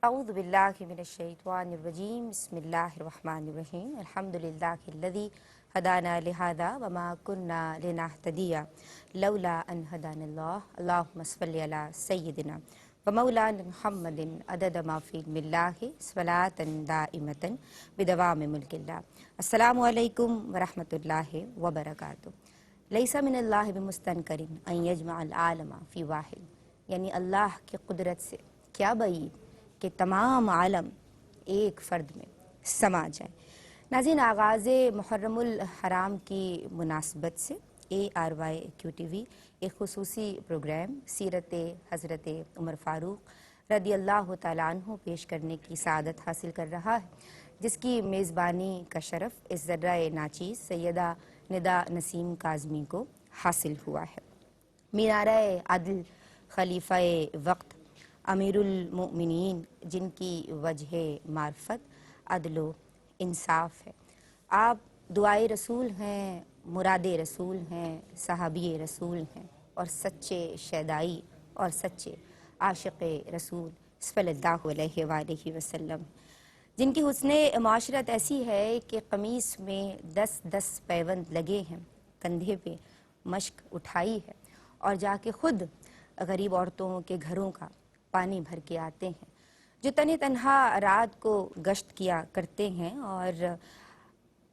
اعوذ باللہ من الشیطان الرجیم بسم اللہ الرحمن الرحیم الحمدللہ الذی ہدانا لہذا وما کنا لنہتدی لولا ان ہدانا اللہ اللہم صلی علی سیدنا ومولانا محمد عدد ما فی علم اللہ صلاۃ دائمۃ بدوام ملک اللہ۔ السلام علیکم ورحمۃ اللہ وبرکاتہ۔ لیس من اللہ بمستنکر ان یجمع العالم فی واحد، یعنی اللہ کی قدرت سے کیا بعید کہ تمام عالم ایک فرد میں سما جائے۔ ناظرین، آغاز محرم الحرام کی مناسبت سے ARYQTV ایک خصوصی پروگرام سیرت حضرت عمر فاروق رضی اللہ تعالیٰ عنہ پیش کرنے کی سعادت حاصل کر رہا ہے، جس کی میزبانی کا شرف اس ذرۂ ناچیز سیدہ ندا نسیم کاظمی کو حاصل ہوا ہے۔ مینارہ عدل، خلیفہ وقت، امیر المؤمنین، جن کی وجہ معرفت عدل و انصاف ہے۔ آپ دعائے رسول ہیں، مراد رسول ہیں، صحابی رسول ہیں اور سچے شیدائی اور سچے عاشق رسول صلی اللہ علیہ وآلہ وسلم، جن کی حسن معاشرت ایسی ہے کہ قمیص میں 10 پیوند لگے ہیں، کندھے پہ مشک اٹھائی ہے اور جا کے خود غریب عورتوں کے گھروں کا پانی بھر کے آتے ہیں، جو تنہا رات کو گشت کیا کرتے ہیں اور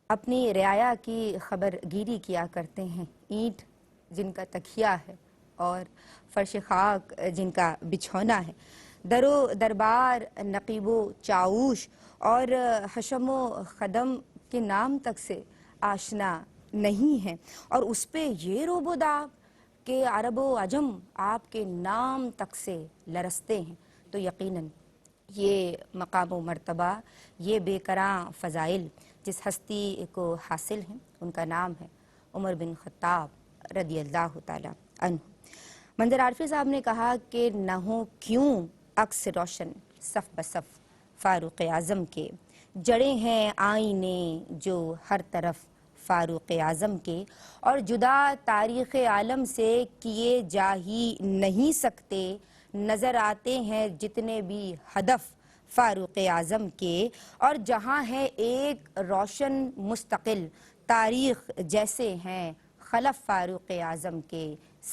اپنی رعایا کی خبر گیری کیا کرتے ہیں، اینٹ جن کا تکیہ ہے اور فرش خاک جن کا بچھونا ہے، در و دربار، نقیب و چاوش اور حشم و خدم کے نام تک سے آشنا نہیں ہیں، اور اس پہ یہ روب و داب کہ عرب و عجم آپ کے نام تک سے لرزتے ہیں، تو یقیناً یہ مقام و مرتبہ، یہ بے کراں فضائل جس ہستی کو حاصل ہیں، ان کا نام ہے عمر بن خطاب رضی اللہ تعالیٰ عنہ۔ منظر عارفی صاحب نے کہا کہ نہ ہو کیوں عکس روشن صف بصف فاروق اعظم کے، جڑے ہیں آئینے جو ہر طرف فاروق اعظم کے، اور جدا تاریخ عالم سے کیے جا ہی نہیں سکتے، نظر آتے ہیں جتنے بھی ہدف فاروق اعظم کے، اور جہاں ہے ایک روشن مستقل تاریخ جیسے ہیں خلف فاروق اعظم کے،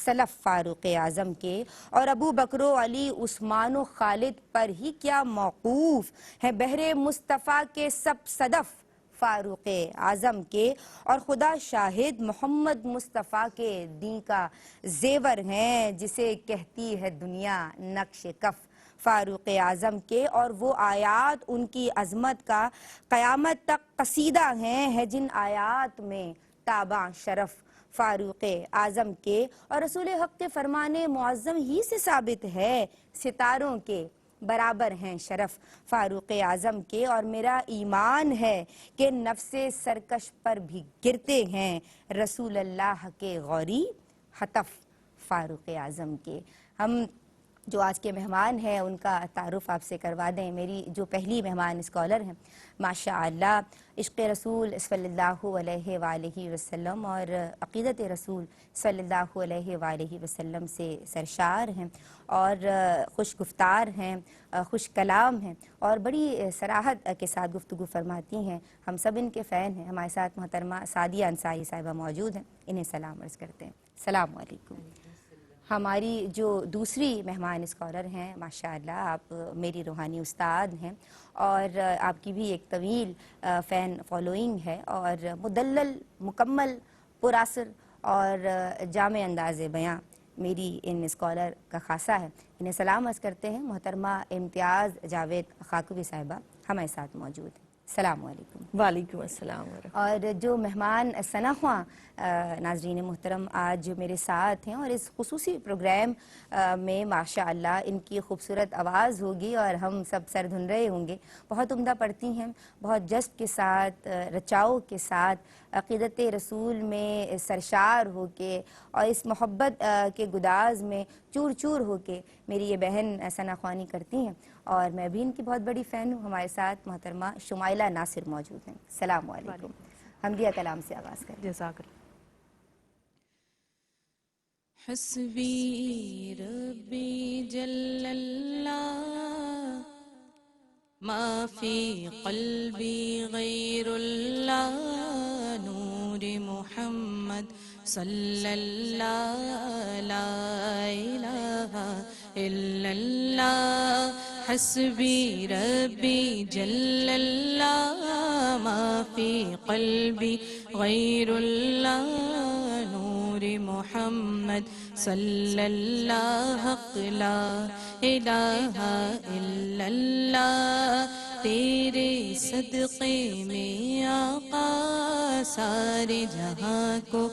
سلف فاروق اعظم کے، اور ابو بکر و علی عثمان و خالد پر ہی کیا موقوف ہے بحر مصطفیٰ کے سب صدف فاروق اعظم کے، اور خدا شاہد محمد مصطفیٰ کے دین کا زیور ہیں جسے کہتی ہے دنیا نقش کف فاروق اعظم کے، اور وہ آیات ان کی عظمت کا قیامت تک قصیدہ ہیں جن آیات میں تابع شرف فاروق اعظم کے، اور رسول حق کے فرمان معظم ہی سے ثابت ہے ستاروں کے برابر ہیں شرف فاروق اعظم کے، اور میرا ایمان ہے کہ نفس سرکش پر بھی گرتے ہیں رسول اللہ کے غوری حتف فاروق اعظم کے۔ ہم جو آج کے مہمان ہیں ان کا تعارف آپ سے کروا دیں۔ میری جو پہلی مہمان اسکالر ہیں، ماشاءاللہ عشق رسول صلی اللہ علیہ وآلہ وسلم اور عقیدت رسول صلی اللہ علیہ وآلہ وسلم سے سرشار ہیں اور خوش گفتار ہیں، خوش کلام ہیں اور بڑی صراحت کے ساتھ گفتگو فرماتی ہیں۔ ہم سب ان کے فین ہیں۔ ہمارے ساتھ محترمہ سعدیہ انصاری صاحبہ موجود ہیں، انہیں سلام عرض کرتے ہیں۔ السلام علیکم۔ ہماری جو دوسری مہمان اسکالر ہیں، ماشاءاللہ آپ میری روحانی استاد ہیں اور آپ کی بھی ایک طویل فین فالوئنگ ہے اور مدلل، مکمل، پراثر اور جامع انداز بیاں میری ان اسکالر کا خاصہ ہے۔ انہیں سلام عرض کرتے ہیں۔ محترمہ امتیاز جاوید خاکوی صاحبہ ہمارے ساتھ موجود ہیں۔ السلام علیکم۔ وعلیکم السلام ورحمۃ اللہ۔ اور جو مہمان ثنا خواں ناظرین محترم آج میرے ساتھ ہیں اور اس خصوصی پروگرام میں ماشاءاللہ ان کی خوبصورت آواز ہوگی اور ہم سب سر دھن رہے ہوں گے، بہت عمدہ پڑھتی ہیں، بہت جذب کے ساتھ، رچاؤ کے ساتھ عقیدت رسول میں سرشار ہو کے اور اس محبت کے گداز میں چور چور ہو کے میری یہ بہن ثنا خوانی کرتی ہیں اور میں بھی ان کی بہت بڑی فین ہوں۔ ہمارے ساتھ محترمہ شمائلہ ناصر موجود ہیں۔ السلام علیکم۔ حمدیہ کلام سے آغاز کریں۔ جزاک اللہ۔ حسبی ربی جل اللہ ما فی قلبی غیر اللہ نور محمد صلی اللہ لا الہ الا اللہ حسبی ربی جل اللہ ما فی قلبی غیر اللہ نور محمد صلی اللہ حق لا الہ الا اللہ تیرے صدقے میں آقا سارے جہاں کو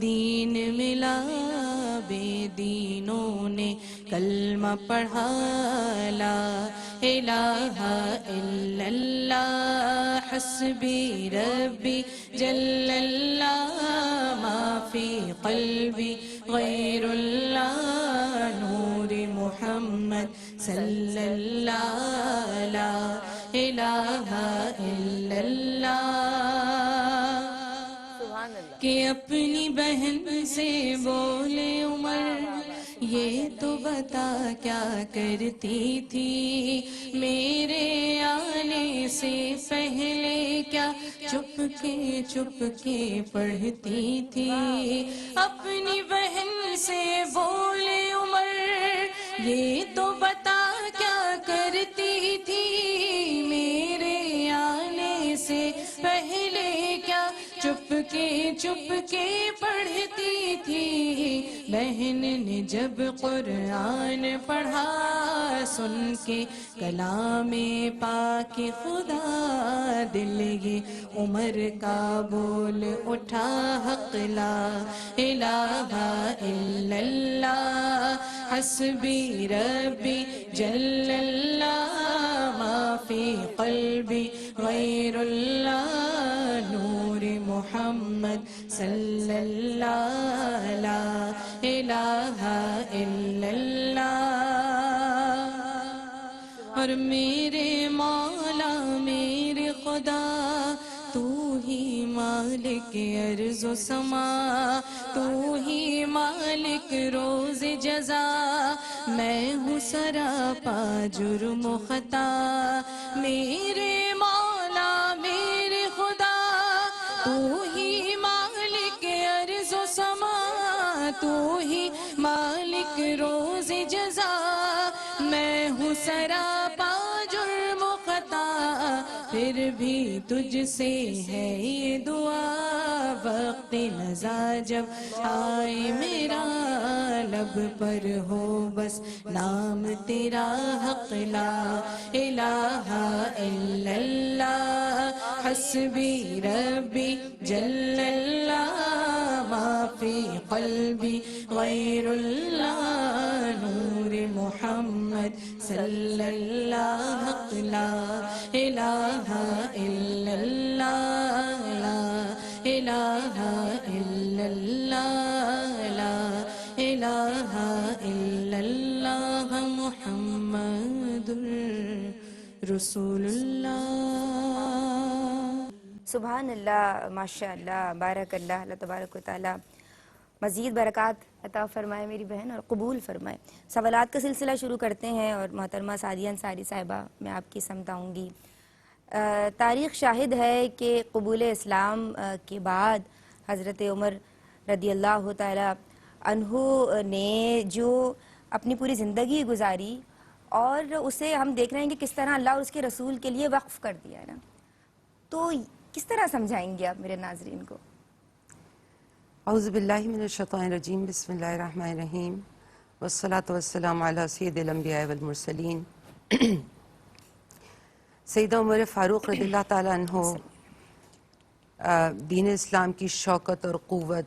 دین ملا بے دینوں نے کلمہ پڑھا لا الہ الا اللہ حسبی ربی جل اللہ ما فی قلبی غیر اللہ نور محمد صلی اللہ لا الہ الا اللہ کہ اپنی بہن سے بولے عمر یہ تو بتا کیا کرتی تھی میرے آنے سے پہلے کیا چپ کے پڑھتی تھی اپنی بہن سے بولے عمر یہ تو بتا کیا کرتی تھی میرے آنے سے پہلے کیا چپ کے پڑھتی تھی بہن نے جب قرآن پڑھا سن کے کلام پاک خدا دل یہ عمر کا بول اٹھا حق لا الہ الا اللہ حسبی ربی جل اللہ ما فی قلبی غیر اللہ نور محمد صلی اللہ لا الہ الا اللہ اور میرے مولا میرے خدا تو ہی مالک ارض و سما تو ہی مالک روز جزا میں ہوں سراپا جرم و خطا میرے مولا میرے خدا تو ہی مالک ارض و سما تو ہی مالک روز جزا میں ہوں سراپا جرم و خطا پھر بھی تجھ سے ہے یہ دعا وقت نزا جب آئے میرا لب پر ہو بس نام تیرا حق لا الہ الا اللہ حسبی ربی جل اللہ ما فی قلبی غیر اللہ نور محمد صلی اللہ حق لا الہ الا اللہ لا الہ الا اللہ لا الہ الا اللہ محمد رسول اللہ سبحان اللہ ماشاء اللہ بارک اللہ اللہ تبارک و تعالی مزید برکات عطا فرمائے میری بہن اور قبول فرمائے. سوالات کا سلسلہ شروع کرتے ہیں اور محترمہ سعدیہ انصاری صاحبہ میں آپ کی سمت آؤں گی. تاریخ شاہد ہے کہ قبول اسلام کے بعد حضرت عمر رضی اللہ تعالی عنہ نے جو اپنی پوری زندگی گزاری اور اسے ہم دیکھ رہے ہیں کہ کس طرح اللہ اور اس کے رسول کے لیے وقف کر دیا ہے نا, تو کس طرح سمجھائیں گے آپ میرے ناظرین کو؟ اعوذ باللہ من الشیطان الرجیم بسم اللہ الرحمن الرحیم والصلاة والسلام علی سید الانبیاء والمرسلین سیدہ عمر فاروق رضی اللہ تعالیٰ عنہ دین اسلام کی شوکت اور قوت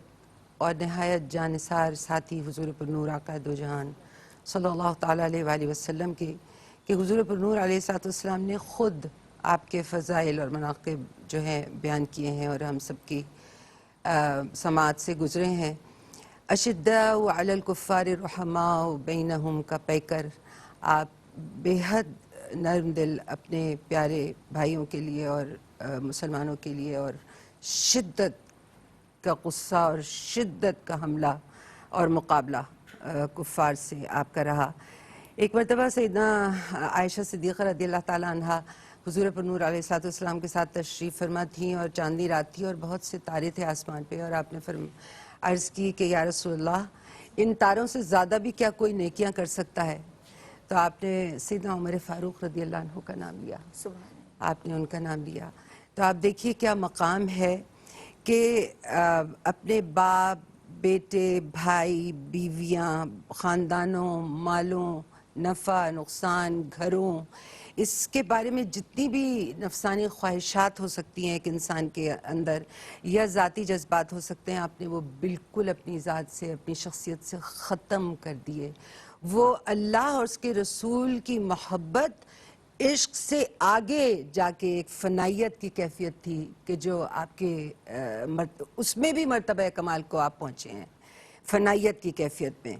اور نہایت جانثار ساتھی حضور پر نور آقا دو جہان صلی اللہ تعالیٰ علیہ وآلہ وسلم کے کہ حضور پر نور علیہ السلام نے خود آپ کے فضائل اور مناقب جو ہیں بیان کیے ہیں اور ہم سب کی سماعت سے گزرے ہیں. اشداء علی الکفار رحماء بینہم کا پیکر آپ بے حد نرم دل اپنے پیارے بھائیوں کے لیے اور مسلمانوں کے لیے اور شدت کا غصہ اور شدت کا حملہ اور مقابلہ کفار سے آپ کا رہا. ایک مرتبہ سیدنا عائشہ صدیقہ رضی اللہ تعالیٰ عنہا حضور پر نور علیہ السلام کے ساتھ تشریف فرما تھیں اور چاندنی رات تھی اور بہت سے تارے تھے آسمان پہ، اور آپ نے عرض کی کہ یا رسول اللہ ان تاروں سے زیادہ بھی کیا کوئی نیکیاں کر سکتا ہے؟ تو آپ نے سیدنا عمر فاروق رضی اللہ عنہ کا نام لیا، آپ نے ان کا نام لیا. تو آپ دیکھیے کیا مقام ہے کہ اپنے باپ، بیٹے، بھائی، بیویاں، خاندانوں، مالوں، نفع نقصان، گھروں، اس کے بارے میں جتنی بھی نفسانی خواہشات ہو سکتی ہیں ایک انسان کے اندر یا ذاتی جذبات ہو سکتے ہیں، آپ نے وہ بالکل اپنی ذات سے، اپنی شخصیت سے ختم کر دیے. وہ اللہ اور اس کے رسول کی محبت، عشق سے آگے جا کے ایک فنائیت کی کیفیت تھی کہ جو آپ کے اس میں بھی مرتبہ کمال کو آپ پہنچے ہیں، فنائیت کی کیفیت میں.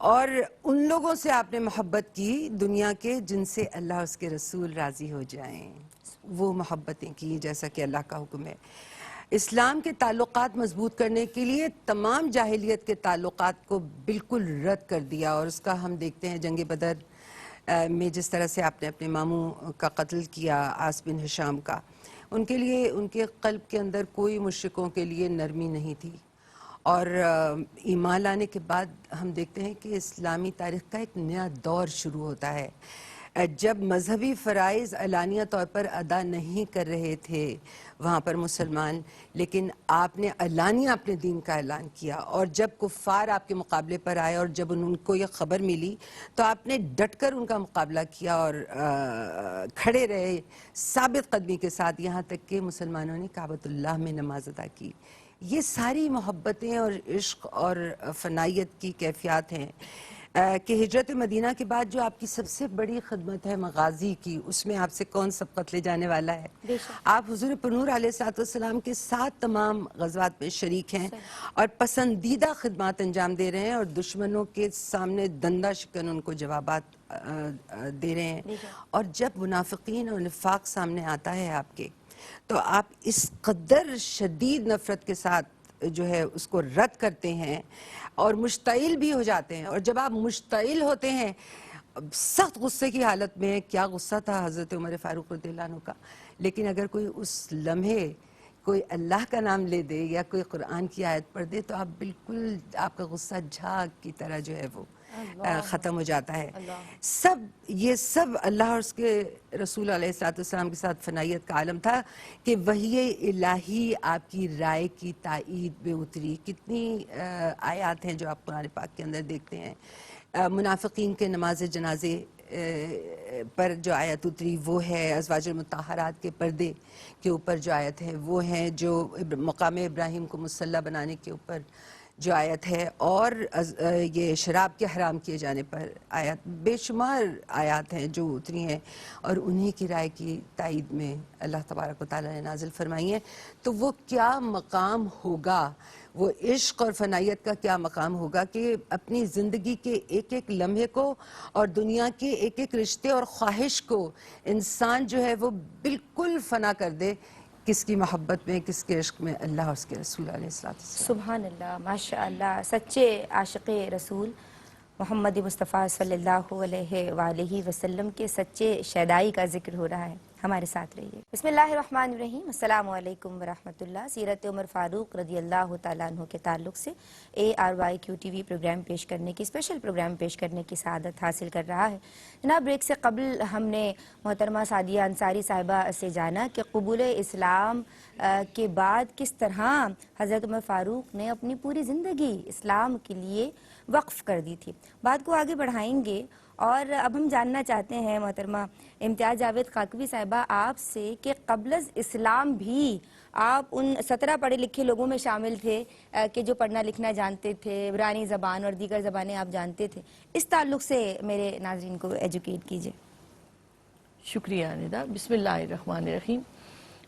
اور ان لوگوں سے آپ نے محبت کی دنیا کے جن سے اللہ اور اس کے رسول راضی ہو جائیں، وہ محبتیں کی جیسا کہ اللہ کا حکم ہے. اسلام کے تعلقات مضبوط کرنے کے لیے تمام جاہلیت کے تعلقات کو بالکل رد کر دیا، اور اس کا ہم دیکھتے ہیں جنگ بدر میں جس طرح سے آپ نے اپنے ماموں کا قتل کیا، عاص بن ہشام کا. ان کے لیے، ان کے قلب کے اندر کوئی مشرکوں کے لیے نرمی نہیں تھی. اور ایمان لانے کے بعد ہم دیکھتے ہیں کہ اسلامی تاریخ کا ایک نیا دور شروع ہوتا ہے. جب مذہبی فرائض علانیہ طور پر ادا نہیں کر رہے تھے وہاں پر مسلمان، لیکن آپ نے علانیہ اپنے دین کا اعلان کیا، اور جب کفار آپ کے مقابلے پر آئے اور جب ان کو یہ خبر ملی تو آپ نے ڈٹ کر ان کا مقابلہ کیا اور کھڑے رہے ثابت قدمی کے ساتھ، یہاں تک کہ مسلمانوں نے کعبۃ اللہ میں نماز ادا کی. یہ ساری محبتیں اور عشق اور فنائیت کی کیفیات ہیں کہ ہجرت مدینہ کے بعد جو آپ کی سب سے بڑی خدمت ہے مغازی کی، اس میں آپ سے کون سبقت لے جانے والا ہے؟ آپ حضور پر نور علیہ السلام کے ساتھ تمام غزوات میں شریک ہیں اور پسندیدہ خدمات انجام دے رہے ہیں، اور دشمنوں کے سامنے دندہ شکن ان کو جوابات دے رہے ہیں. اور جب منافقین اور نفاق سامنے آتا ہے آپ کے، تو آپ اس قدر شدید نفرت کے ساتھ جو ہے اس کو رد کرتے ہیں اور مشتعل بھی ہو جاتے ہیں. اور جب آپ مشتعل ہوتے ہیں سخت غصے کی حالت میں، کیا غصہ تھا حضرت عمر فاروق رضی اللہ عنہ کا، لیکن اگر کوئی اس لمحے کوئی اللہ کا نام لے دے یا کوئی قرآن کی آیت پڑھ دے تو آپ بالکل، آپ کا غصہ جھاگ کی طرح جو ہے وہ ختم ہو جاتا ہے. یہ سب اللہ اور اس کے رسول علیہ السلام کے ساتھ فنائیت کا عالم تھا کہ وحی الہی آپ کی رائے کی تائید میں اتری. کتنی آیات ہیں جو آپ قرآن پاک کے اندر دیکھتے ہیں. منافقین کے نماز جنازے پر جو آیت اتری وہ ہے، ازواج المطہرات کے پردے کے اوپر جو آیت ہے وہ ہیں، جو مقام ابراہیم کو مصلی بنانے کے اوپر جو آیت ہے، اور یہ شراب کے حرام کیے جانے پر آیات، بے شمار آیات ہیں جو اتری ہیں اور انہی کی رائے کی تائید میں اللہ تبارک و تعالیٰ نے نازل فرمائی ہیں. تو وہ کیا مقام ہوگا، وہ عشق اور فنائیت کا کیا مقام ہوگا کہ اپنی زندگی کے ایک ایک لمحے کو اور دنیا کے ایک ایک رشتے اور خواہش کو انسان جو ہے وہ بالکل فنا کر دے. کس کی محبت میں، کس کے عشق میں؟ اللہ اور اس کے رسول علیہ السلام. سبحان اللہ، ماشاء اللہ. سچے عاشق رسول محمد مصطفیٰ صلی اللہ علیہ وآلہ وسلم کے سچے شیدائی کا ذکر ہو رہا ہے. ہمارے ساتھ رہیے. بسم اللہ الرحمن الرحیم. السلام علیکم ورحمۃ اللہ. سیرت عمر فاروق رضی اللہ تعالیٰ عنہ کے تعلق سے ARYQTV پروگرام پیش کرنے کی، اسپیشل پروگرام پیش کرنے کی سعادت حاصل کر رہا ہے. جناب، بریک سے قبل ہم نے محترمہ سعدیہ انصاری صاحبہ سے جانا کہ قبول اسلام کے بعد کس طرح حضرت عمر فاروق نے اپنی پوری زندگی اسلام کے لیے وقف کر دی تھی. بات کو آگے بڑھائیں گے، اور اب ہم جاننا چاہتے ہیں محترمہ امتیاز جاوید خاکوی صاحبہ آپ سے کہ قبل از اسلام بھی آپ ان 17 پڑھے لکھے لوگوں میں شامل تھے کہ جو پڑھنا لکھنا جانتے تھے، عبرانی زبان اور دیگر زبانیں آپ جانتے تھے. اس تعلق سے میرے ناظرین کو ایجوکیٹ کیجئے. شکریہ ندا. بسم اللہ الرحمن الرحیم.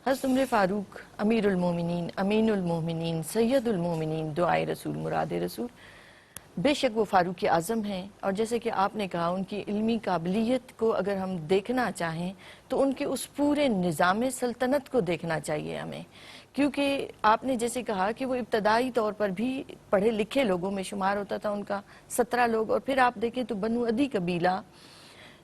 حضرت عمر فاروق امیر المومنین، امین المومنین، سید المومنین، دعائے رسول، مراد رسول. بے شک وہ فاروق اعظم ہیں، اور جیسے کہ آپ نے کہا ان کی علمی قابلیت کو اگر ہم دیکھنا چاہیں تو ان کے اس پورے نظام سلطنت کو دیکھنا چاہیے ہمیں، کیونکہ آپ نے جیسے کہا کہ وہ ابتدائی طور پر بھی پڑھے لکھے لوگوں میں شمار ہوتا تھا ان کا 17 لوگ، اور پھر آپ دیکھیں تو بنو عدی قبیلہ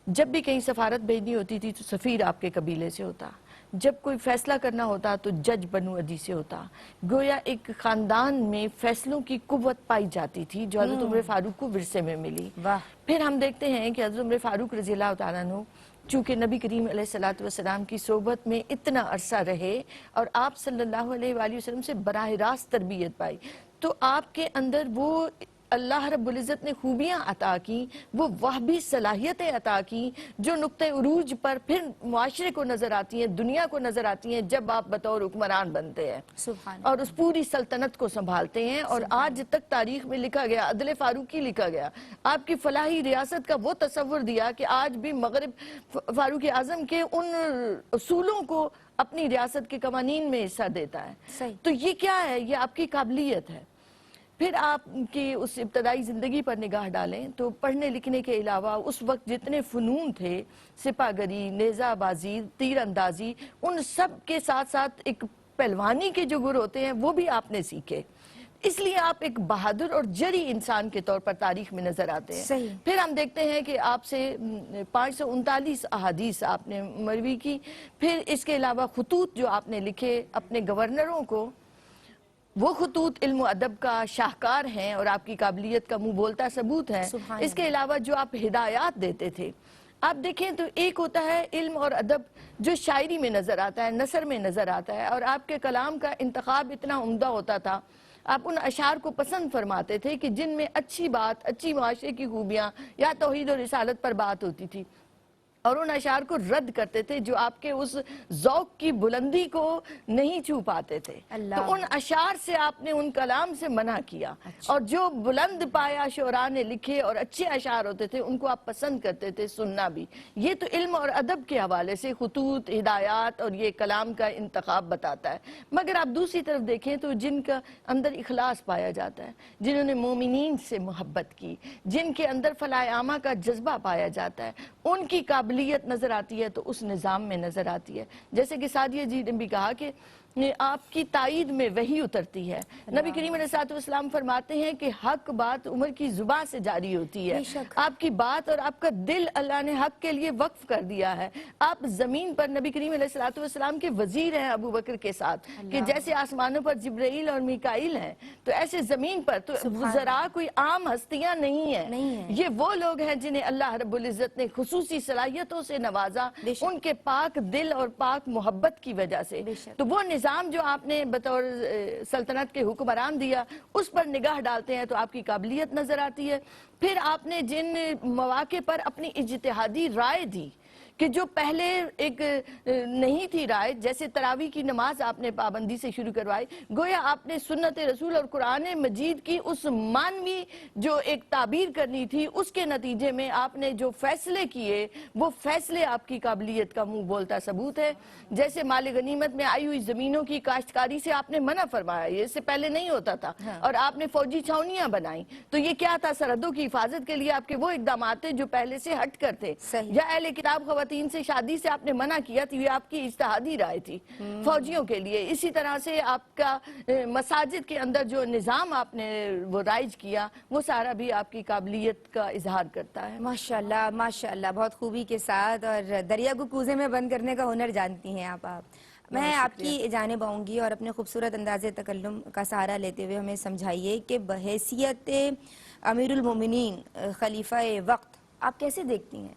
جب بھی کہیں سفارت بھیجنی ہوتی تھی تو سفیر آپ کے قبیلے سے ہوتا، جب کوئی فیصلہ کرنا ہوتا تو جج بنو عدی سے ہوتا، گویا ایک خاندان میں فیصلوں کی قوت پائی جاتی تھی جو حضرت عمر فاروق کو ورثے میں ملی۔ واہ۔ پھر ہم دیکھتے ہیں کہ حضرت عمر فاروق رضی اللہ تعالیٰ عنہ چونکہ نبی کریم علیہ السلام کی صحبت میں اتنا عرصہ رہے اور آپ صلی اللہ علیہ وآلہ وسلم سے براہ راست تربیت پائی، تو آپ کے اندر وہ اللہ رب العزت نے خوبیاں عطا کی، وہ وہبی صلاحیتیں عطا کی جو نقطہ عروج پر پھر معاشرے کو نظر آتی ہیں، دنیا کو نظر آتی ہیں جب آپ بطور حکمران بنتے ہیں سبحان اور اس پوری سلطنت کو سنبھالتے ہیں، اور آج تک تاریخ میں لکھا گیا، عدل فاروقی لکھا گیا، آپ کی فلاحی ریاست کا وہ تصور دیا کہ آج بھی مغرب فاروق اعظم کے ان اصولوں کو اپنی ریاست کے قوانین میں حصہ دیتا ہے۔ صحیح۔ تو یہ کیا ہے؟ یہ آپ کی قابلیت ہے۔ پھر آپ کی اس ابتدائی زندگی پر نگاہ ڈالیں تو پڑھنے لکھنے کے علاوہ اس وقت جتنے فنون تھے، سپہ گری، نیزہ بازی، تیر اندازی، ان سب کے ساتھ ساتھ ایک پہلوانی کے جو گر ہوتے ہیں وہ بھی آپ نے سیکھے، اس لیے آپ ایک بہادر اور جری انسان کے طور پر تاریخ میں نظر آتے ہیں۔ صحیح۔ پھر ہم دیکھتے ہیں کہ آپ سے 539 احادیث آپ نے مروی کی، پھر اس کے علاوہ خطوط جو آپ نے لکھے اپنے گورنروں کو، وہ خطوط علم و ادب کا شاہکار ہیں اور آپ کی قابلیت کا منہ بولتا ثبوت ہے۔ سبحان اس کے علاوہ جو آپ ہدایات دیتے تھے، آپ دیکھیں تو ایک ہوتا ہے علم اور ادب جو شاعری میں نظر آتا ہے، نثر میں نظر آتا ہے، اور آپ کے کلام کا انتخاب اتنا عمدہ ہوتا تھا، آپ ان اشعار کو پسند فرماتے تھے کہ جن میں اچھی بات، اچھی معاشرے کی خوبیاں یا توحید و رسالت پر بات ہوتی تھی، اور ان اشعار کو رد کرتے تھے جو آپ کے اس ذوق کی بلندی کو نہیں چھو پاتے تھے۔ اللہ۔ تو ان اشعار سے آپ نے ان کلام سے منع کیا، اور جو بلند پایا شعراء نے لکھے اور اچھے اشعار ہوتے تھے ان کو آپ پسند کرتے تھے سننا بھی۔ یہ تو علم اور ادب کے حوالے سے خطوط، ہدایات اور یہ کلام کا انتخاب بتاتا ہے۔ مگر آپ دوسری طرف دیکھیں تو جن کا اندر اخلاص پایا جاتا ہے، جنہوں نے مومنین سے محبت کی، جن کے اندر فلاح عامہ کا جذبہ پایا جاتا ہے، ان کی قابلیت نظر آتی ہے تو اس نظام میں نظر آتی ہے۔ جیسے کہ سعدیہ جی نے بھی کہا کہ آپ کی تائید میں وحی اترتی ہے۔ نبی کریم علیہ السلام فرماتے ہیں کہ حق بات عمر کی زبان سے جاری ہوتی ہے، بے شک۔ آپ کی بات اور آپ کا دل اللہ نے حق کے لیے وقف کر دیا ہے۔ آپ زمین پر نبی کریم علیہ السلام کے وزیر ہیں ابو بکر کے ساتھ، کہ جیسے آسمانوں پر جبرائیل اور میکائیل ہیں تو ایسے زمین پر تو وزراء کوئی عام ہستیاں نہیں ہیں، یہ وہ لوگ ہیں جنہیں اللہ رب العزت نے خصوصی صلاحیتوں سے نوازا ان کے پاک دل اور پاک محبت کی وجہ سے۔ تو وہ نظام جو آپ نے بطور سلطنت کے حکمران دیا، اس پر نگاہ ڈالتے ہیں تو آپ کی قابلیت نظر آتی ہے۔ پھر آپ نے جن مواقع پر اپنی اجتہادی رائے دی کہ جو پہلے ایک نہیں تھی رائے، جیسے تراویح کی نماز آپ نے پابندی سے شروع کروائی، گویا آپ نے سنت رسول اور قرآن مجید کی اس مانوی جو ایک تعبیر کرنی تھی، اس کے نتیجے میں آپ نے جو فیصلے کیے وہ فیصلے آپ کی قابلیت کا منہ بولتا ثبوت ہے۔ جیسے مال غنیمت میں آئی ہوئی زمینوں کی کاشتکاری سے آپ نے منع فرمایا، یہ اس سے پہلے نہیں ہوتا تھا، اور آپ نے فوجی چھاونیاں بنائیں، تو یہ کیا تھا؟ سرحدوں کی حفاظت کے لیے آپ کے وہ اقدامات تھے جو پہلے سے ہٹ کر تھے۔ یا اہل کتاب خواتین سے شادی سے آپ نے منع کیا تھی، یہ آپ کی اجتہادی رائے تھی فوجیوں کے لیے۔ اسی طرح سے آپ کا مساجد کے اندر جو نظام آپ نے وہ رائج کیا، وہ سارا بھی آپ کی قابلیت کا اظہار کرتا ہے۔ ماشاءاللہ ماشاءاللہ، بہت خوبی کے ساتھ، اور دریا کو کوزے میں بند کرنے کا ہنر جانتی ہیں آپ۔ میں آپ کی جانب آؤں گی اور اپنے خوبصورت انداز تکلم کا سہارا لیتے ہوئے ہمیں سمجھائیے کہ بحیثیت امیر المومنین خلیفہ وقت آپ کیسے دیکھتی ہیں؟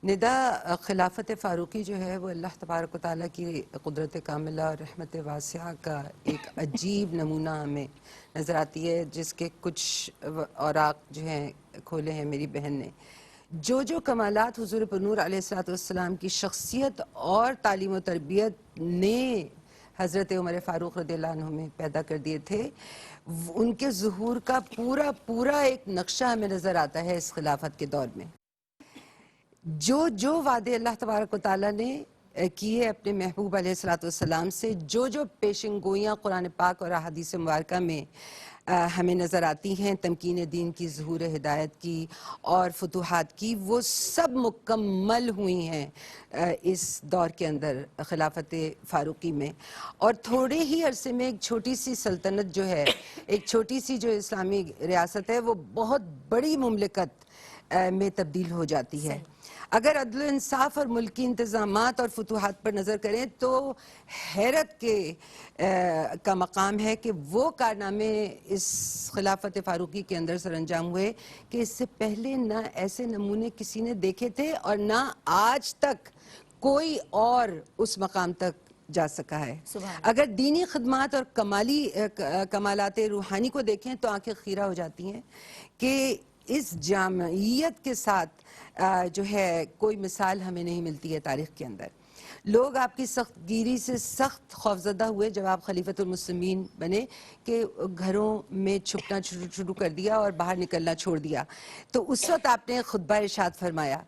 ندا خلافت فاروقی جو ہے وہ اللہ تبارک و تعالیٰ کی قدرت کاملہ اور رحمت واسعہ کا ایک عجیب نمونہ ہمیں نظر آتی ہے، جس کے کچھ اوراق جو ہیں کھولے ہیں میری بہن نے۔ جو کمالات حضور پر نور علیہ السلام کی شخصیت اور تعلیم و تربیت نے حضرت عمر فاروق رضی اللہ عنہ میں پیدا کر دیے تھے، ان کے ظہور کا پورا ایک نقشہ ہمیں نظر آتا ہے اس خلافت کے دور میں۔ جو وعدے اللہ تبارک و تعالیٰ نے کیے اپنے محبوب علیہ الصلوۃ والسلام سے. جو پیشن گوئیاں قرآن پاک اور احادیث مبارکہ میں ہمیں نظر آتی ہیں تمکین دین کی، ظہور ہدایت کی اور فتوحات کی، وہ سب مکمل ہوئی ہیں اس دور کے اندر خلافت فاروقی میں. اور تھوڑے ہی عرصے میں ایک چھوٹی سی سلطنت جو ہے، ایک چھوٹی سی جو اسلامی ریاست ہے، وہ بہت بڑی مملکت میں تبدیل ہو جاتی ہے. اگر عدل و انصاف اور ملکی انتظامات اور فتوحات پر نظر کریں تو حیرت کا مقام ہے کہ وہ کارنامے اس خلافت فاروقی کے اندر سر انجام ہوئے کہ اس سے پہلے نہ ایسے نمونے کسی نے دیکھے تھے اور نہ آج تک کوئی اور اس مقام تک جا سکا ہے. اگر دینی خدمات اور کمالات روحانی کو دیکھیں تو آنکھیں خیرہ ہو جاتی ہیں کہ اس جامعیت کے ساتھ جو ہے کوئی مثال ہمیں نہیں ملتی ہے تاریخ کے اندر. لوگ آپ کی سخت گیری سے سخت خوفزدہ ہوئے جب آپ خلیفۃ المسلمین بنے کہ گھروں میں چھپنا شروع کر دیا اور باہر نکلنا چھوڑ دیا. تو اس وقت آپ نے خطبہ ارشاد فرمایا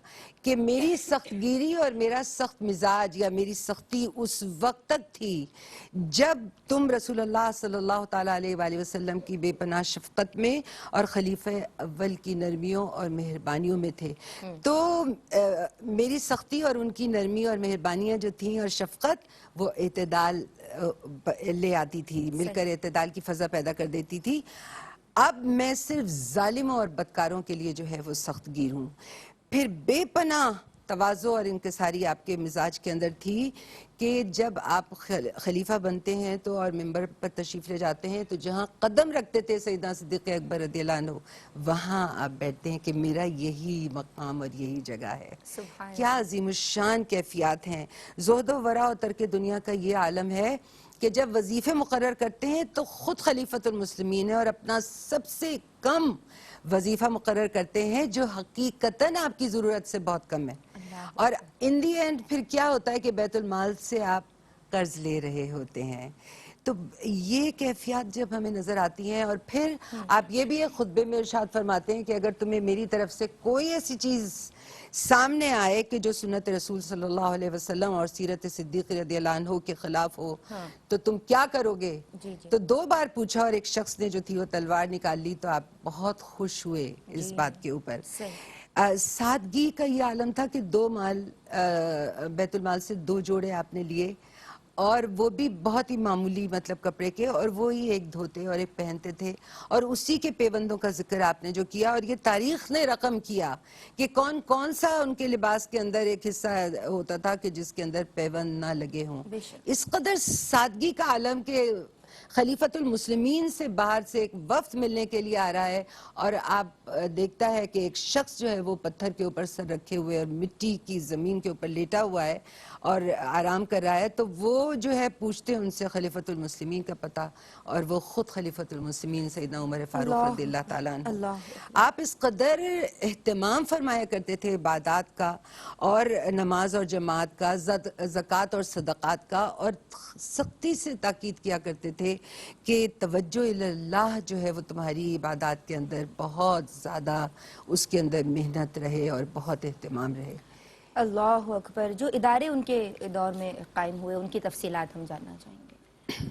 کہ میری سخت گیری اور میرا سخت مزاج یا میری سختی اس وقت تک تھی جب تم رسول اللہ صلی اللہ تعالیٰ علیہ وآلہ وسلم کی بے پناہ شفقت میں اور خلیفہ اول کی نرمیوں اور مہربانیوں میں تھے. تو میری سختی اور ان کی نرمی اور مہربانیاں جو تھیں اور شفقت وہ اعتدال لے آتی تھی، مل کر اعتدال کی فضا پیدا کر دیتی تھی. اب میں صرف ظالموں اور بدکاروں کے لیے جو ہے وہ سخت گیر ہوں. پھر بے پناہ تواضع اور انکساری آپ کے مزاج کے اندر تھی کہ جب آپ خلیفہ بنتے ہیں تو اور ممبر پر تشریف لے جاتے ہیں تو جہاں قدم رکھتے تھے سیدنا صدیق اکبر رضی اللہ عنہ وہاں آپ بیٹھتے ہیں کہ میرا یہی مقام اور یہی جگہ ہے. کیا عظیم الشان کیفیات ہیں. زہد و ورع و ترک دنیا کا یہ عالم ہے کہ جب وظیفے مقرر کرتے ہیں تو خود خلیفۃ المسلمین ہے اور اپنا سب سے کم وظیفہ مقرر کرتے ہیں جو حقیقتاً آپ کی ضرورت سے بہت کم ہے. اور ان دی اینڈ پھر کیا ہوتا ہے کہ بیت المال سے آپ قرض لے رہے ہوتے ہیں. تو یہ کیفیات جب ہمیں نظر آتی ہیں اور پھر آپ یہ بھی ایک خطبے میں ارشاد فرماتے ہیں کہ اگر تمہیں میری طرف سے کوئی ایسی چیز سامنے آئے کہ جو سنت رسول صلی اللہ علیہ وسلم اور سیرت صدیق رضی اللہ عنہ کے خلاف ہو تو تم کیا کرو گے؟ تو 2 بار پوچھا اور ایک شخص نے جو تھی وہ تلوار نکال لی. تو آپ بہت خوش ہوئے اس بات کے اوپر. سادگی کا یہ عالم تھا کہ 2 مال بیت المال سے 2 جوڑے آپ نے لیے اور وہ بھی بہت ہی معمولی مطلب کپڑے کے، اور وہی ایک دھوتے اور ایک پہنتے تھے. اور اسی کے پیوندوں کا ذکر آپ نے جو کیا اور یہ تاریخ نے رقم کیا کہ کون سا ان کے لباس کے اندر ایک حصہ ہوتا تھا کہ جس کے اندر پیوند نہ لگے ہوں. اس قدر سادگی کا عالم کہ خلیفۃ المسلمین سے باہر سے ایک وفد ملنے کے لیے آ رہا ہے اور آپ دیکھتا ہے کہ ایک شخص جو ہے وہ پتھر کے اوپر سر رکھے ہوئے اور مٹی کی زمین کے اوپر لیٹا ہوا ہے اور آرام کر رہا ہے. تو وہ جو ہے پوچھتے ہیں ان سے خلیفۃ المسلمین کا پتہ اور وہ خود خلیفۃ المسلمین سیدنا عمر فاروق رضی اللہ تعالیٰ عنہ. آپ اس قدر اہتمام فرمایا کرتے تھے عبادات کا اور نماز اور جماعت کا، زکوٰۃ اور صدقات کا، اور سختی سے تاکید کیا کرتے تھے کہ توجہ اللہ جو ہے وہ تمہاری عبادات کے اندر بہت زیادہ اس کے اندر محنت رہے اور بہت اہتمام رہے. اللہ اکبر. جو ادارے ان کے دور میں قائم ہوئے ان کی تفصیلات ہم جاننا چاہیں گے.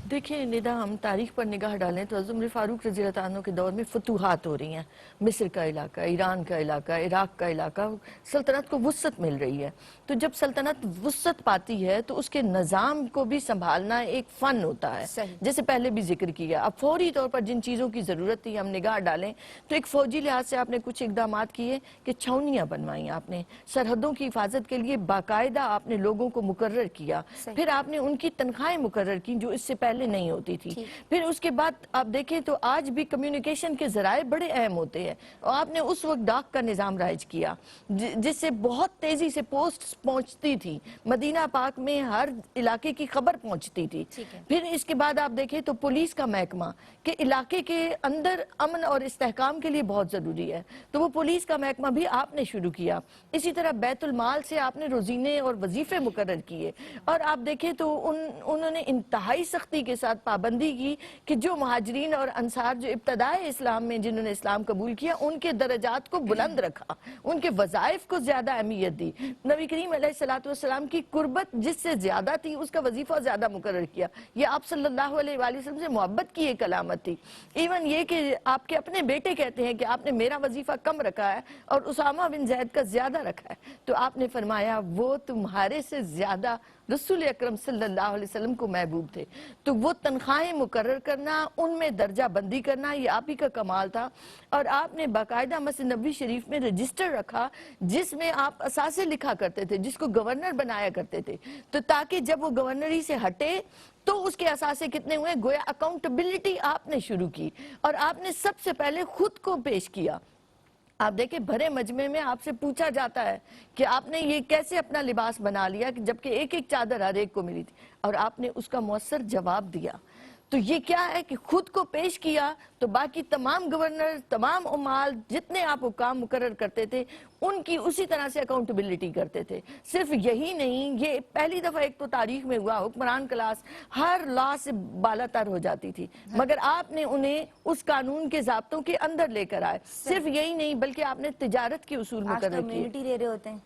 دیکھیں ندا، ہم تاریخ پر نگاہ ڈالیں تو حضرت عمر فاروق رضی اللہ عنہ کے دور میں فتوحات ہو رہی ہیں. مصر کا علاقہ، ایران کا علاقہ، عراق کا علاقہ، سلطنت کو وسعت مل رہی ہے. تو جب سلطنت وسعت پاتی ہے تو اس کے نظام کو بھی سنبھالنا ایک فن ہوتا ہے، جیسے پہلے بھی ذکر کیا. اب فوری طور پر جن چیزوں کی ضرورت تھی ہم نگاہ ڈالیں تو ایک فوجی لحاظ سے آپ نے کچھ اقدامات کیے کہ چھاؤنیاں بنوائیں، آپ نے سرحدوں کی حفاظت کے لیے باقاعدہ آپ نے لوگوں کو مقرر کیا. پھر آپ نے ان کی تنخواہیں مقرر کی جو اس سے پہلے نہیں ہوتی تھی. پھر اس کے بعد آپ دیکھیں تو آج بھی کمیونیکیشن کے ذرائع بڑے اہم ہوتے ہیں. آپ نے اس وقت ڈاک کا نظام رائج کیا جس سے بہت تیزی سے پوسٹ پہنچتی تھی، مدینہ پاک میں ہر علاقے کی خبر پہنچتی تھی. پھر اس کے بعد آپ دیکھیں تو پولیس کا محکمہ کہ علاقے کے اندر امن اور استحکام کے لیے بہت ضروری ہے، تو وہ پولیس کا محکمہ بھی آپ نے شروع کیا. اسی طرح بیت المال سے آپ نے روزینے اور وظیفے مقرر کیے. اور آپ دیکھیں تو انہوں نے انتہائی سخت سختی کے ساتھ پابندی کی کہ جو مہاجرین اور انصار جو ابتدائے اسلام میں جنہوں نے اسلام قبول کیا ان کے درجات کو بلند رکھا، ان کے وظائف کو زیادہ اہمیت دی. نبی کریم علیہ السلام کی قربت جس سے زیادہ تھی اس کا وظیفہ زیادہ مقرر کیا. یہ آپ صلی اللہ علیہ وآلہ وسلم سے محبت کی ایک علامت تھی. ایون یہ کہ آپ کے اپنے بیٹے کہتے ہیں کہ آپ نے میرا وظیفہ کم رکھا ہے اور اسامہ بن زید کا زیادہ رکھا ہے، تو آپ نے فرمایا وہ تمہارے سے زیادہ رسول اکرم صلی اللہ علیہ وسلم کو محبوب تھے. تو وہ تنخواہیں مقرر کرنا، ان میں درجہ بندی کرنا، یہ آپ ہی کا کمال تھا. اور آپ نے باقاعدہ مسجد نبوی شریف میں رجسٹر رکھا جس میں آپ اثاثے لکھا کرتے تھے، جس کو گورنر بنایا کرتے تھے، تو تاکہ جب وہ گورنری سے ہٹے تو اس کے اثاثے کتنے ہوئے، گویا اکاؤنٹیبلٹی آپ نے شروع کی اور آپ نے سب سے پہلے خود کو پیش کیا. آپ دیکھیں بھرے مجمع میں آپ سے پوچھا جاتا ہے کہ آپ نے یہ کیسے اپنا لباس بنا لیا، جبکہ ایک ایک چادر ہر ایک کو ملی تھی، اور آپ نے اس کا مؤثر جواب دیا. تو یہ کیا ہے کہ خود کو پیش کیا، تو باقی تمام گورنر، تمام عمال، جتنے آپ حکام مقرر کرتے تھے ان کی اسی طرح سے اکاؤنٹیبلٹی کرتے تھے. صرف یہی نہیں، یہ پہلی دفعہ ایک تو تاریخ میں ہوا حکمران کلاس ہر لا سے بالا تر ہو جاتی تھی، مگر آپ نے انہیں اس قانون کے ضابطوں کے اندر لے کر آئے. صرف یہی نہیں بلکہ آپ نے تجارت کے اصول آج تو مقرر کیے. امیونٹی لے رہے ہوتے ہیں.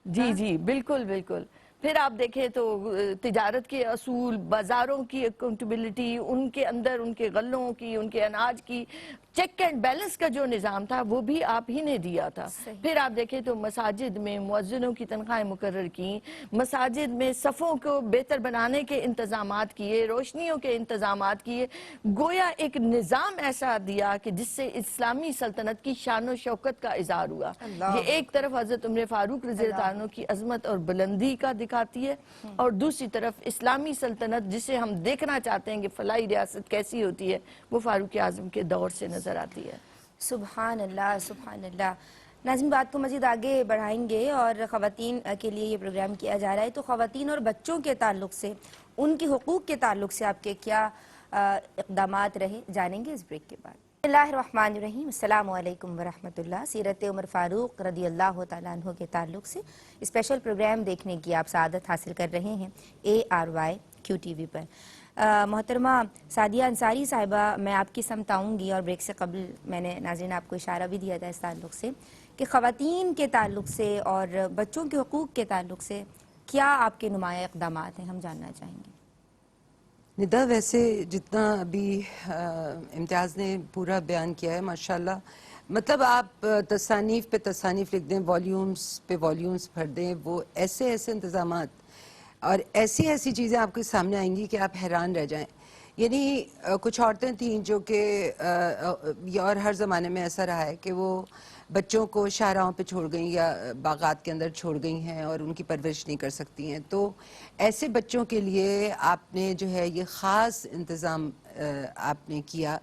جی جی بالکل بالکل. پھر آپ دیکھیں تو تجارت کے اصول، بازاروں کی اکاؤنٹیبلٹی، ان کے اندر ان کے غلوں کی، ان کے اناج کی چیک اینڈ بیلنس کا جو نظام تھا وہ بھی آپ ہی نے دیا تھا. پھر آپ دیکھیں تو مساجد میں مؤذنوں کی تنخواہیں مقرر کی، مساجد میں صفوں کو بہتر بنانے کے انتظامات کیے، روشنیوں کے انتظامات کیے. گویا ایک نظام ایسا دیا کہ جس سے اسلامی سلطنت کی شان و شوکت کا اظہار ہوا. یہ ایک طرف حضرت عمر فاروق رضی اللہ عنہ کی عظمت اور بلندی کا دکھاتی ہے، اور دوسری طرف اسلامی سلطنت جسے ہم دیکھنا چاہتے ہیں کہ فلاحی ریاست کیسی ہوتی ہے، وہ فاروق اعظم کے دور سے نظر آتی ہے. سبحان اللہ سبحان اللہ. ناظرین بات کو مزید آگے بڑھائیں گے اور خواتین کے لیے یہ پروگرام کیا جا رہا ہے، تو خواتین اور بچوں کے تعلق سے، ان کے حقوق کے تعلق سے آپ کے کیا اقدامات رہے، جانیں گے اس بریک کے بعد. بسم اللہ الرحمن الرحیم. السلام علیکم ورحمۃ اللہ. سیرت عمر فاروق رضی اللہ تعالیٰ عنہ کے تعلق سے اسپیشل پروگرام دیکھنے کی آپ سعادت حاصل کر رہے ہیں ARYQTV پر. محترمہ سعدیہ انصاری صاحبہ، میں آپ کی سمت آؤں گی، اور بریک سے قبل میں نے ناظرین آپ کو اشارہ بھی دیا تھا اس تعلق سے کہ خواتین کے تعلق سے اور بچوں کے حقوق کے تعلق سے کیا آپ کے نمایاں اقدامات ہیں، ہم جاننا چاہیں گے. ندا، ویسے جتنا ابھی امتیاز نے پورا بیان کیا ہے ماشاءاللہ، مطلب آپ تصانیف پہ تصانیف لکھ دیں، والیومز پہ والیومز بھر دیں، وہ ایسے ایسے انتظامات اور ایسی ایسی چیزیں آپ کے سامنے آئیں گی کہ آپ حیران رہ جائیں. یعنی کچھ عورتیں تھیں جو کہ اور ہر زمانے میں ایسا رہا ہے کہ وہ بچوں کو شاہراہوں پہ چھوڑ گئیں یا باغات کے اندر چھوڑ گئی ہیں اور ان کی پرورش نہیں کر سکتی ہیں. تو ایسے بچوں کے لیے آپ نے جو ہے یہ خاص انتظام آپ نے کیا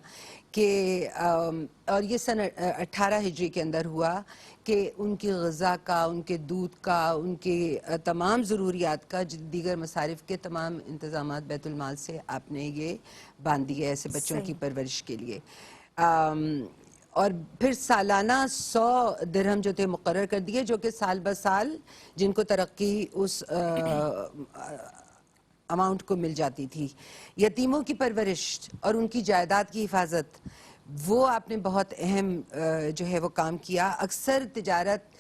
کہ اور یہ سن 18 ہجری کے اندر ہوا کہ ان کی غذا کا، ان کے دودھ کا، ان کے تمام ضروریات کا، دیگر مصارف کے تمام انتظامات بیت المال سے آپ نے یہ باندھ دیے ایسے بچوں کی پرورش کے لیے. اور پھر سالانہ 100 درہم جو تھے مقرر کر دیے، جو کہ سال بہ سال جن کو ترقی اس اماؤنٹ کو مل جاتی تھی. یتیموں کی پرورش اور ان کی جائیداد کی حفاظت، وہ آپ نے بہت اہم جو ہے وہ کام کیا. اکثر تجارت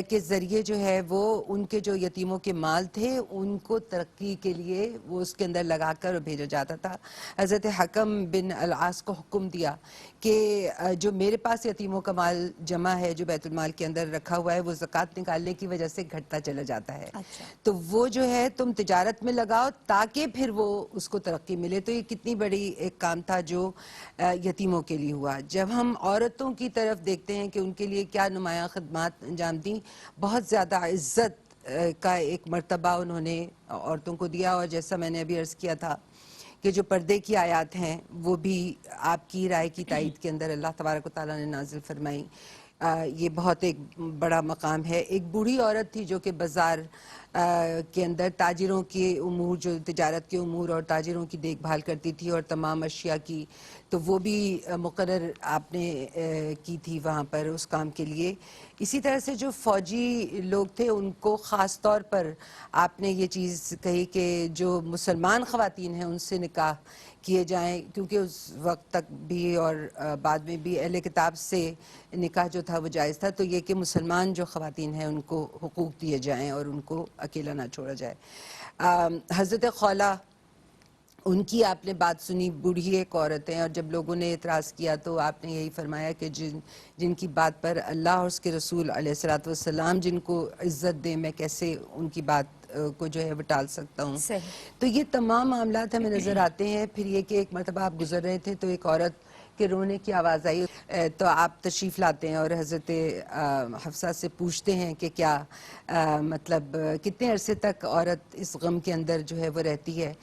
کے ذریعے جو ہے وہ ان کے جو یتیموں کے مال تھے ان کو ترقی کے لیے وہ اس کے اندر لگا کر بھیجا جاتا تھا. حضرت حکم بن العاص کو حکم دیا کہ جو میرے پاس یتیموں کا مال جمع ہے، جو بیت المال کے اندر رکھا ہوا ہے، وہ زکوٰۃ نکالنے کی وجہ سے گھٹتا چلا جاتا ہے. تو وہ جو ہے تم تجارت میں لگاؤ تاکہ پھر وہ اس کو ترقی ملے. تو یہ کتنی بڑی ایک کام تھا جو یتیموں کے لیے ہوا. جب ہم عورتوں کی طرف دیکھتے ہیں کہ ان کے لیے کیا نمایاں خدمات انجام دیں، بہت زیادہ عزت کا ایک مرتبہ انہوں نے عورتوں کو دیا. اور جیسا میں نے ابھی عرض کیا تھا کہ جو پردے کی آیات ہیں وہ بھی آپ کی رائے کی تائید کے اندر اللہ تبارک و تعالیٰ نے نازل فرمائی. یہ بہت ایک بڑا مقام ہے. ایک بوڑھی عورت تھی جو کہ بازار کے اندر تاجروں کے امور، جو تجارت کے امور اور تاجروں کی دیکھ بھال کرتی تھی اور تمام اشیاء کی، تو وہ بھی مقرر آپ نے کی تھی وہاں پر اس کام کے لیے. اسی طرح سے جو فوجی لوگ تھے ان کو خاص طور پر آپ نے یہ چیز کہی کہ جو مسلمان خواتین ہیں ان سے نکاح کیے جائیں، کیونکہ اس وقت تک بھی اور بعد میں بھی اہل کتاب سے نکاح جو تھا وہ جائز تھا. تو یہ کہ مسلمان جو خواتین ہیں ان کو حقوق دیے جائیں اور ان کو اکیلا نہ چھوڑا جائے. حضرت خولہ، ان کی آپ نے بات سنی، بوڑھی ایک عورت ہیں، اور جب لوگوں نے اعتراض کیا تو آپ نے یہی فرمایا کہ جن کی بات پر اللہ اور اس کے رسول علیہ الصلوۃ والسلام جن کو عزت دیں، میں کیسے ان کی بات کو جو ہے وہ ٹال سکتا ہوں. صحیح. تو یہ تمام معاملات ہمیں نظر آتے ہیں. پھر یہ کہ ایک مرتبہ آپ گزر رہے تھے تو ایک عورت کے رونے کی آواز آئی، تو آپ تشریف لاتے ہیں اور حضرت حفصہ سے پوچھتے ہیں کہ کیا مطلب کتنے عرصے تک عورت اس غم کے اندر جو ہے وہ رہتی ہے.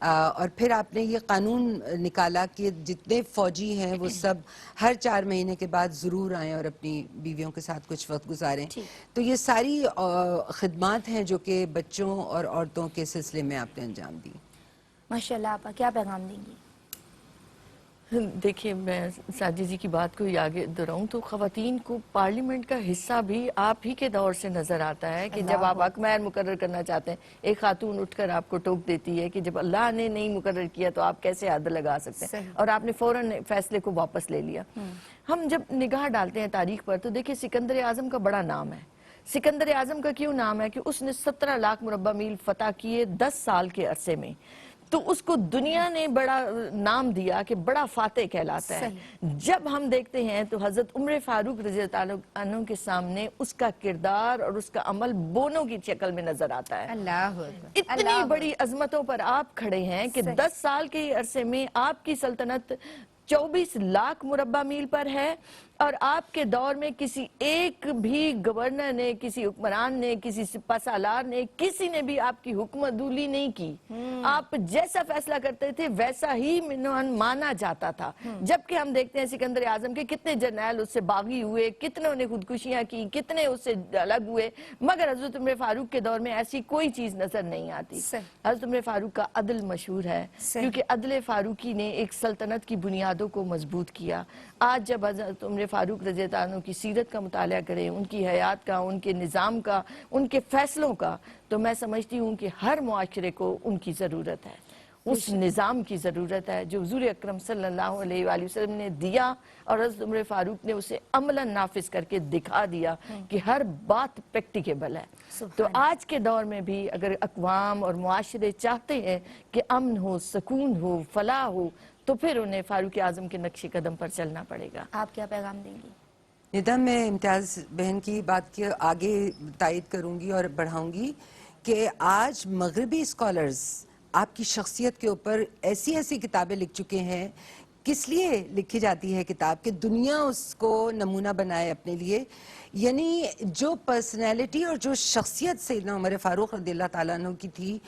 اور پھر آپ نے یہ قانون نکالا کہ جتنے فوجی ہیں وہ سب ہر 4 مہینے کے بعد ضرور آئیں اور اپنی بیویوں کے ساتھ کچھ وقت گزاریں. تو یہ ساری خدمات ہیں جو کہ بچوں اور عورتوں کے سلسلے میں آپ نے انجام دی. ماشاءاللہ. آپ کیا پیغام دیں گی؟ دیکھیے، میں ساجد جی کی بات کو ہی آگے دہراؤں تو خواتین کو پارلیمنٹ کا حصہ بھی آپ ہی کے دور سے نظر آتا ہے کہ جب آپ حکمران مقرر کرنا چاہتے ہیں، ایک خاتون اٹھ کر آپ کو ٹوک دیتی ہے کہ جب اللہ نے نہیں مقرر کیا تو آپ کیسے حد لگا سکتے ہیں، اور آپ نے فوراً فیصلے کو واپس لے لیا. ہم جب نگاہ ڈالتے ہیں تاریخ پر تو دیکھیے سکندر اعظم کا بڑا نام ہے. سکندر اعظم کا کیوں نام ہے؟ کہ اس نے 17 لاکھ مربع میل فتح کیے 10 سال کے عرصے میں. تو اس کو دنیا نے بڑا نام دیا کہ بڑا فاتح کہلاتا ہے. جب ہم دیکھتے ہیں تو حضرت عمر فاروق رضی اللہ عنہ کے سامنے اس کا کردار اور اس کا عمل بونوں کی شکل میں نظر آتا ہے. اللہ اتنی بڑی عظمتوں پر آپ کھڑے ہیں کہ 10 سال کے عرصے میں آپ کی سلطنت 24 لاکھ مربع میل پر ہے، اور آپ کے دور میں کسی ایک بھی گورنر نے، کسی حکمران نے، کسی سپہ سالار نے، کسی نے بھی آپ کی حکمت دولی نہیں کی. آپ جیسا فیصلہ کرتے تھے ویسا ہی مانا جاتا تھا. جبکہ ہم دیکھتے ہیں سکندر اعظم کے کتنے جرنیل اس سے باغی ہوئے، کتنے نے خودکشیاں کی، کتنے اس سے الگ ہوئے، مگر حضرت عمر فاروق کے دور میں ایسی کوئی چیز نظر نہیں آتی. حضرت عمر فاروق کا عدل مشہور ہے، کیونکہ عدل فاروقی نے ایک سلطنت کی بنیادوں کو مضبوط کیا. آج جب حضرت عمر فاروق رضی اللہ عنہ کی سیرت کا مطالعہ کریں، ان کی حیات کا، ان کے نظام کا، ان کے فیصلوں کا، تو میں سمجھتی ہوں کہ ہر معاشرے کو ان کی ضرورت ہے، اس نظام کی ضرورت ہے جو حضور اکرم صلی اللہ علیہ وآلہ وسلم نے دیا، اور حضرت عمر فاروق نے اسے عملاً نافذ کر کے دکھا دیا کہ ہر بات پریکٹیکیبل ہے. تو آج کے دور میں بھی اگر اقوام اور معاشرے چاہتے ہیں کہ امن ہو، سکون ہو، فلاح ہو، تو پھر انہیں فاروق اعظم کے نقش قدم پر چلنا پڑے گا. آپ کیا پیغام دیں گی؟ ندا، میں امتیاز بہن کی بات کی آگے تائید کروں گی اور بڑھاؤں گی کہ آج مغربی اسکالرز آپ کی شخصیت کے اوپر ایسی ایسی کتابیں لکھ چکے ہیں. کس لیے لکھی جاتی ہے کتاب کہ دنیا اس کو نمونہ بنائے اپنے لیے. یعنی جو پرسنالٹی اور جو شخصیت سیدنا عمر فاروق رضی اللہ تعالیٰ عنہ کی تھی،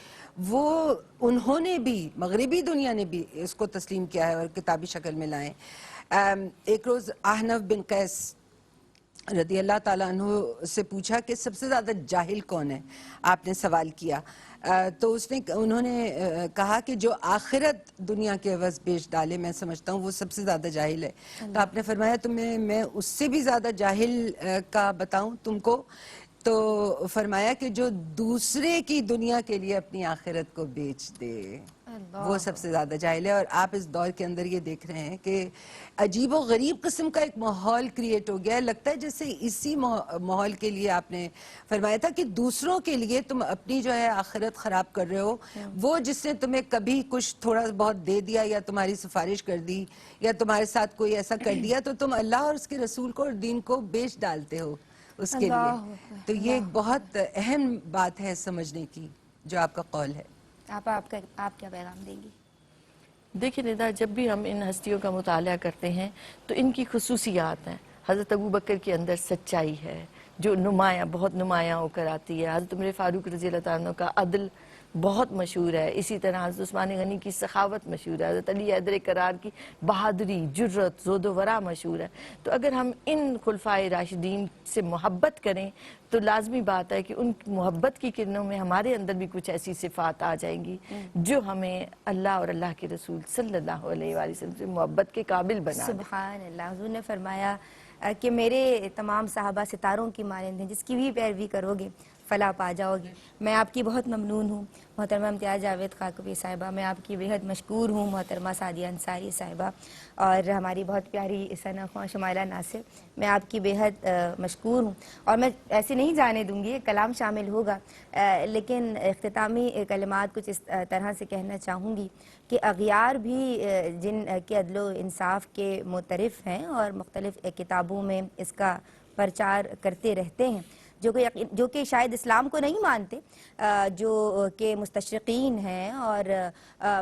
وہ انہوں نے بھی، مغربی دنیا نے بھی اس کو تسلیم کیا ہے اور کتابی شکل میں لائیں. ایک روز احنف بن قیس رضی اللہ تعالیٰ عنہ سے پوچھا کہ سب سے زیادہ جاہل کون ہے. آپ نے سوال کیا تو انہوں نے کہا کہ جو آخرت دنیا کے عوض بیچ ڈالے، میں سمجھتا ہوں وہ سب سے زیادہ جاہل ہے. تو آپ نے فرمایا تو میں اس سے بھی زیادہ جاہل کا بتاؤں تم کو. تو فرمایا کہ جو دوسرے کی دنیا کے لیے اپنی آخرت کو بیچ دے وہ سب سے زیادہ جاہل ہے. اور آپ اس دور کے اندر یہ دیکھ رہے ہیں کہ عجیب و غریب قسم کا ایک ماحول کریٹ ہو گیا ہے. لگتا ہے جیسے اسی ماحول کے لیے آپ نے فرمایا تھا کہ دوسروں کے لیے تم اپنی جو ہے آخرت خراب کر رہے ہو. وہ جس نے تمہیں کبھی کچھ تھوڑا بہت دے دیا یا تمہاری سفارش کر دی یا تمہارے ساتھ کوئی ایسا کر دیا تو تم اللہ اور اس کے رسول کو اور دین کو بیچ ڈالتے ہو اس کے لیے. تو یہ ایک بہت اہم بات ہے سمجھنے کی جو آپ کا قول ہے. آپ کیا پیغام دیں گی؟ دیکھیے ندا، جب بھی ہم ان ہستیوں کا مطالعہ کرتے ہیں تو ان کی خصوصیات ہیں. حضرت ابو بکر کے اندر سچائی ہے جو بہت نمایاں ہو کر آتی ہے. حضرت عمر فاروق رضی اللہ عنہ کا عدل بہت مشہور ہے، اسی طرح حضرت عثمان غنی کی سخاوت مشہور ہے، حضرت علی حیدر کرار کی بہادری، جرت، زود و ورع مشہور ہے۔ تو اگر ہم ان خلفائے راشدین سے محبت کریں تو لازمی بات ہے کہ ان محبت کی کرنوں میں ہمارے اندر بھی کچھ ایسی صفات آ جائیں گی جو ہمیں اللہ اور اللہ کے رسول صلی اللہ علیہ وآلہ وسلم سے محبت کے قابل بنا دے۔ سبحان اللہ، حضور نے فرمایا کہ میرے تمام صحابہ ستاروں کی مانند ہیں، جس کی بھی پیروی کرو گے فلاح پا جاؤ گے۔ میں آپ کی بہت ممنون ہوں محترمہ امتیاز جاوید خاکوی صاحبہ، میں آپ کی بیحد مشکور ہوں محترمہ سعدیہ انصاری صاحبہ، اور ہماری بہت پیاری ثنا خواں شمائلہ ناصر، میں آپ کی بیحد مشکور ہوں، اور میں ایسے نہیں جانے دوں گی، کلام شامل ہوگا، لیکن اختتامی کلمات کچھ اس طرح سے کہنا چاہوں گی کہ اغیار بھی جن کے عدل و انصاف کے معترف ہیں اور مختلف کتابوں میں اس کا پرچار کرتے رہتے ہیں، جو کہ شاید اسلام کو نہیں مانتے، جو کہ مستشرقین ہیں اور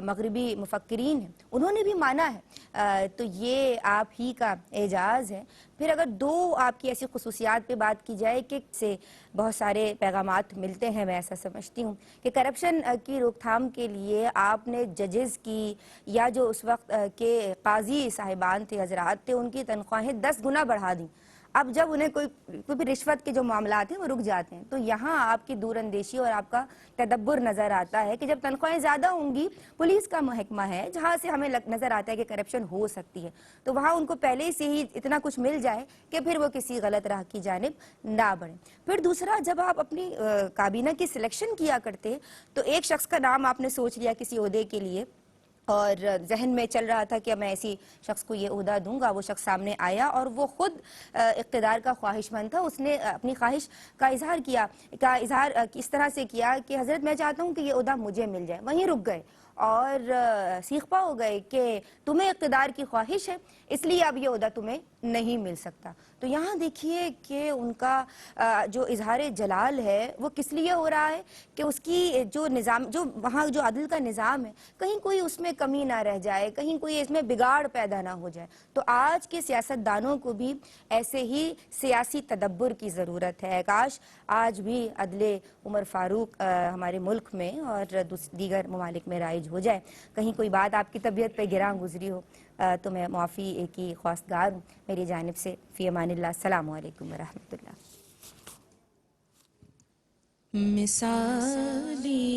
مغربی مفکرین ہیں، انہوں نے بھی مانا ہے، تو یہ آپ ہی کا اعجاز ہے۔ پھر اگر دو آپ کی ایسی خصوصیات پہ بات کی جائے کہ سے بہت سارے پیغامات ملتے ہیں، میں ایسا سمجھتی ہوں کہ کرپشن کی روک تھام کے لیے آپ نے ججز کی یا جو اس وقت کے قاضی صاحبان تھے، حضرات تھے، ان کی تنخواہیں 10 گنا بڑھا دیں۔ اب جب انہیں کوئی بھی رشوت کے جو معاملات ہیں وہ رک جاتے ہیں، تو یہاں آپ کی دور اندیشی اور آپ کا تدبر نظر آتا ہے کہ جب تنخواہیں زیادہ ہوں گی، پولیس کا محکمہ ہے جہاں سے ہمیں نظر آتا ہے کہ کرپشن ہو سکتی ہے، تو وہاں ان کو پہلے سے ہی اتنا کچھ مل جائے کہ پھر وہ کسی غلط راہ کی جانب نہ بڑھیں۔ پھر دوسرا، جب آپ اپنی کابینہ کی سلیکشن کیا کرتے تو ایک شخص کا نام آپ نے سوچ لیا کسی عہدے کے لیے، اور ذہن میں چل رہا تھا کہ میں ایسی شخص کو یہ عہدہ دوں گا، وہ شخص سامنے آیا اور وہ خود اقتدار کا خواہش مند تھا، اس نے اپنی خواہش کا اظہار اس طرح سے کیا کہ حضرت میں چاہتا ہوں کہ یہ عہدہ مجھے مل جائے، وہیں رک گئے اور سیخ پا ہو گئے کہ تمہیں اقتدار کی خواہش ہے اس لیے اب یہ عہدہ تمہیں نہیں مل سکتا۔ تو یہاں دیکھیے کہ ان کا جو اظہار جلال ہے وہ کس لیے ہو رہا ہے کہ اس کی جو نظام، جو وہاں جو عدل کا نظام ہے، کہیں کوئی اس میں کمی نہ رہ جائے، کہیں کوئی اس میں بگاڑ پیدا نہ ہو جائے۔ تو آج کے سیاست دانوں کو بھی ایسے ہی سیاسی تدبر کی ضرورت ہے۔ کاش آج بھی عدل عمر فاروق ہمارے ملک میں اور دیگر ممالک میں رائج ہو جائے۔ کہیں کوئی بات آپ کی طبیعت پہ گراں گزری ہو تو میں معافی کی خواستگار ہوں میری جانب سے۔ فی امان اللہ، السلام علیکم ورحمۃ اللہ۔ مثالی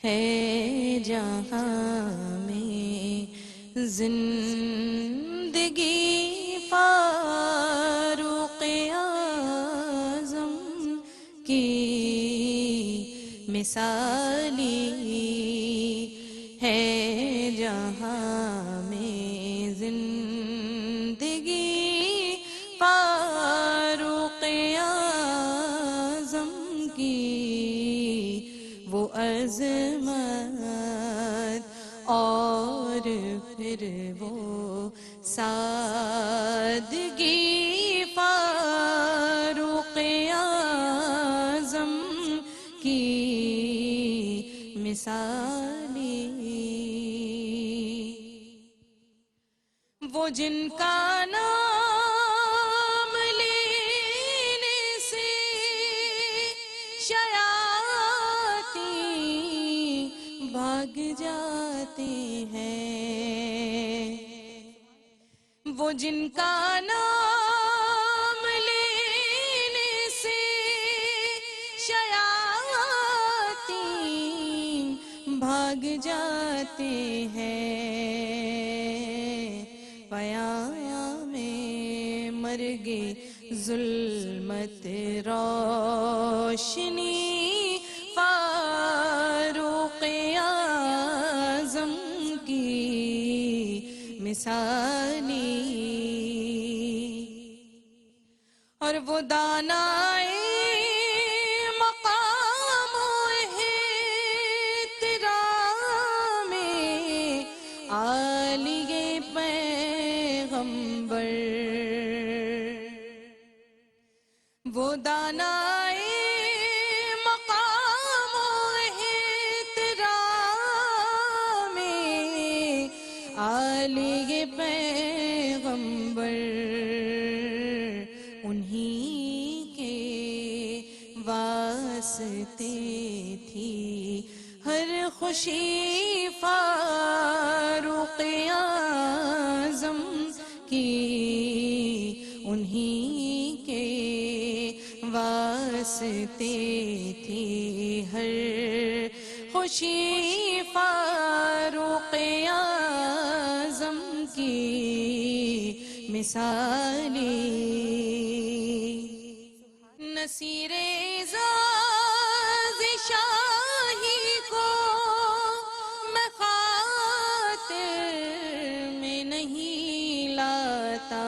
ہے جہاں میں زندگی فاروق اعظم کی، مثالی ہے جہاں میں زندگی فاروق اعظم کی، وہ عظمت اور پھر وہ سادگی فاروق اعظم کی، مثالی وہ جن کا نام لینے سے شیاطین بھاگ جاتے ہیں، وہ جن کا نام لینے سے شیاطین بھاگ جاتے ہیں، پیام مرگ ظلمت روشنی فاروق اعظم کی، مثالی اور وہ دانائے مقام و احترام عالی پیغمبر، وہ دانائے مقام و احترام عالی پیغمبر، انہی کے واسطے تھی ہر خوشی فاروق اعظم کی، انہی کے واسطے تھی ہر خوشی فاروق اعظم کی مثالی، نصیر اعزاز شاہی کو میں خاطر میں نہیں لاتا،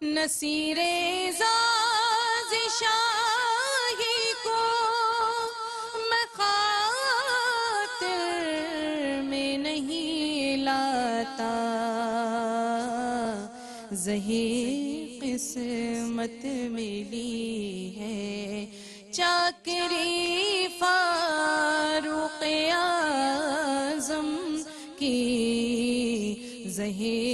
نصیر اعزاز شاہی کو میں خاطر میں نہیں لاتا، ظہیر قسمت ملی ہے چاکری فاروق اعظم کی، ظہیر